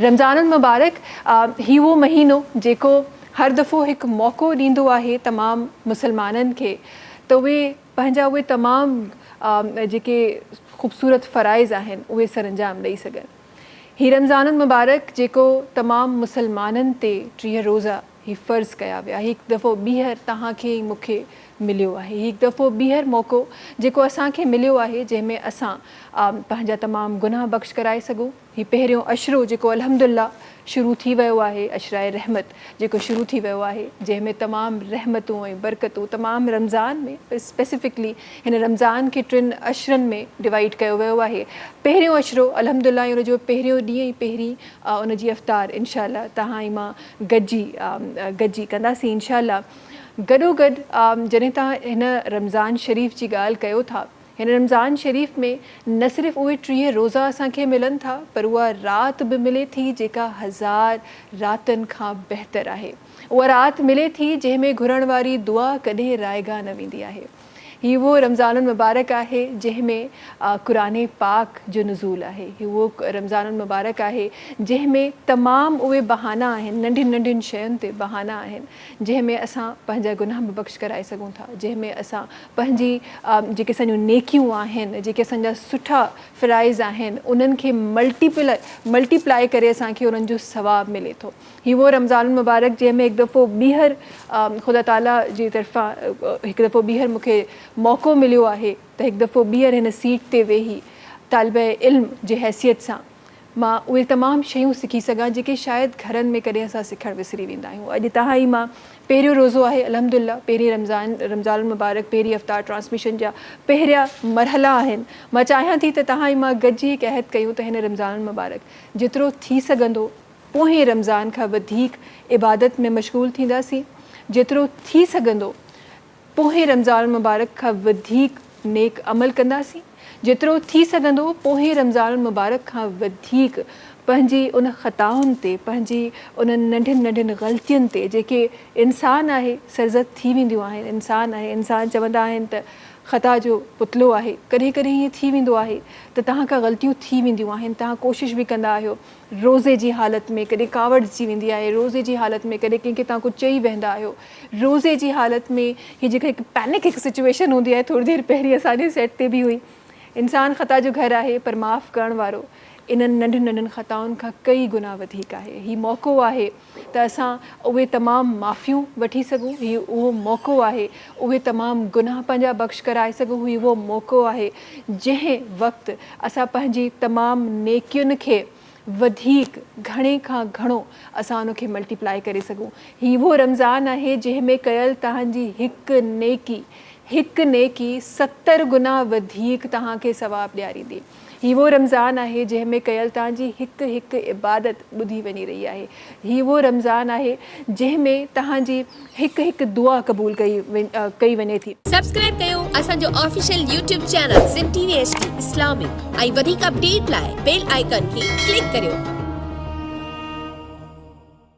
रमज़ान मुबारक ही वो महीनो जेको हर दफ़ो एक मौक़ो ॾींदो आहे तमाम मुसलमाननि खे त उहे पंहिंजा उहे तमामु जेके ख़ूबसूरत फ़राइज़ आहिनि उहे सरअंजाम ॾेई सघनि। ही रमज़ान मुबारक जेको तमाम मुसलमाननि ते 30 रोज़ा ही फ़र्ज़ कया विया, हिकु दफ़ो ॿीहर तव्हांखे मूंखे मिलियो आहे, हिकु दफ़ो ॿीहर मौक़ो जेको असांखे मिलियो आहे जंहिंमें असां पंहिंजा तमामु गुनाह बख़्श कराए सघूं। ही पहिरियों अशरो जेको अल्हम्दुलिल्लाह शुरू थी वियो आहे, अशराए रहमत जेको शुरू थी वियो आहे, जंहिंमें तमामु रहमतूं ऐं बरकतूं तमामु रमज़ान में स्पेसिफिकली हिन रमज़ान खे 3 अशरनि में डिवाइड कयो वियो आहे। पहिरियों अशरो अल्हम्दुलिल्लाह उन जो पहिरियों ॾींहुं ई पहिरीं उन जी अफ़्तार इंशाअल्लाह तव्हां ऐं मां गॾिजी कंदासीं इंशाअल्लाह। गॾोगॾु जॾहिं तव्हां हिन रमज़ान शरीफ़ जी ॻाल्हि कयो था, हिन रमज़ान शरीफ़ में न सिर्फ़ु उहे 30 रोज़ा असांखे मिलनि था पर उहा राति बि मिले थी जेका 1000 रातनि खां बहितर आहे। उहा राति मिले थी जंहिंमें घुरण वारी दुआ कॾहिं रायगा न वेंदी आहे। ही वो रमज़ान मुबारक आहे जंहिंमें क़ुरान पाक जो नुज़ूल आहे। ही वो रमज़ान मुबारक आहे जंहिंमें तमामु उहे बहाना आहिनि, नंढियुनि नंढियुनि शयुनि ते बहाना आहिनि जंहिंमें असां पंहिंजा गुनाह बि बख़्श कराए सघूं था, जंहिंमें असां पंहिंजी जेके असांजूं नेकियूं आहिनि, जेके असांजा सुठा फ़राइज़ आहिनि उन्हनि खे मल्टीप्लाई करे असांखे उन्हनि जो सवाबु मिले थो। ही वो रमज़ान मुबारक जंहिंमें हिकु दफ़ो ॿीहर ख़ुदा ताला जी तरफ़ां हिकु दफ़ो ॿीहर मूंखे मौक़ो मिलियो आहे त हिकु दफ़ो ॿीहर हिन सीट ते वेही तालिबे इल्म जे हैसियत सां मां उहे तमामु शयूं सिखी सघां जेके शायदि घरनि में कॾहिं असां सिखणु विसरी वेंदा आहियूं। अॼु तव्हां ई मां पहिरियों रोज़ो आहे अल्हम्दुलिल्लाह, पहिरीं रमज़ान मुबारक पहिरीं अफ़्तार ट्रांसमिशन जा पहिरियां मरहला आहिनि। मां चाहियां थी त तव्हां ई मां गॾिजी हिकु अहद कयूं त हिन रमज़ान मुबारक जेतिरो थी सघंदो पोइ रमज़ान खां वधीक इबादत में मशगूल थींदासीं, जेतिरो थी सघंदो पोइ रमज़ान मुबारक खां वधीक नेक अमल कंदासीं, जेतिरो थी सघंदो पोइ रमज़ान मुबारक खां वधीक पंहिंजी उन ख़ताउनि ते, पंहिंजी उन्हनि नंढियुनि नंढियुनि ग़लतियुनि ते जेके इंसान आहे सरज़द थी वेंदियूं आहिनि। इंसान चवंदा आहिनि त ख़ता जो पुतलो आहे, कॾहिं कॾहिं ईअं थी वेंदो आहे त तव्हां खां ग़लतियूं थी वेंदियूं आहिनि, तव्हां कोशिशि बि कंदा आहियो, रोज़े जी हालत में कॾहिं कावड़ अची वेंदी आहे, रोज़े जी हालत में कॾहिं कंहिंखे तव्हां कुझु चई वेंदा आहियो, रोज़े जी हालत में हीअ जेका हिकु पैनिक हिकु सिचुएशन हूंदी आहे थोरी देरि पहिरीं असांजे सेट ते बि हुई। इंसान ख़ता जो घरु आहे पर माफ़ु करण वारो इन्हनि नंढियुनि नंढियुनि ख़ताउनि खां कई गुना वधीक आहे। हीउ मौक़ो आहे त असां उहे तमामु माफ़ियूं वठी सघूं, हीउ उहो मौक़ो आहे उहे तमामु गुनाह पंहिंजा बख़्श कराए सघूं, हीउ उहो मौक़ो आहे जंहिं वक़्तु असां पंहिंजी तमामु नेकियुनि खे वधीक घणे खां घणो असां उनखे मल्टीप्लाई करे सघूं। हीउ उहो रमज़ान आहे जंहिंमें कयल तव्हांजी हिकु नेकी 70 गुना वधीक तव्हांखे सवाबु ॾियारींदी। हीउ उहो रमज़ान आहे जंहिंमें कयल तव्हांजी हिकु इबादत ॿुधी वञी रही आहे। हीउ उहो रमज़ान आहे जंहिंमें तव्हांजी हिकु दुआ क़बूल कई वञे थी। सब्सक्राइब कयो असांजो official YouTube channel SIM TV HD Islamic ऐं वधीक अपडेट लाइ बेल आइकन खे क्लिक करियो।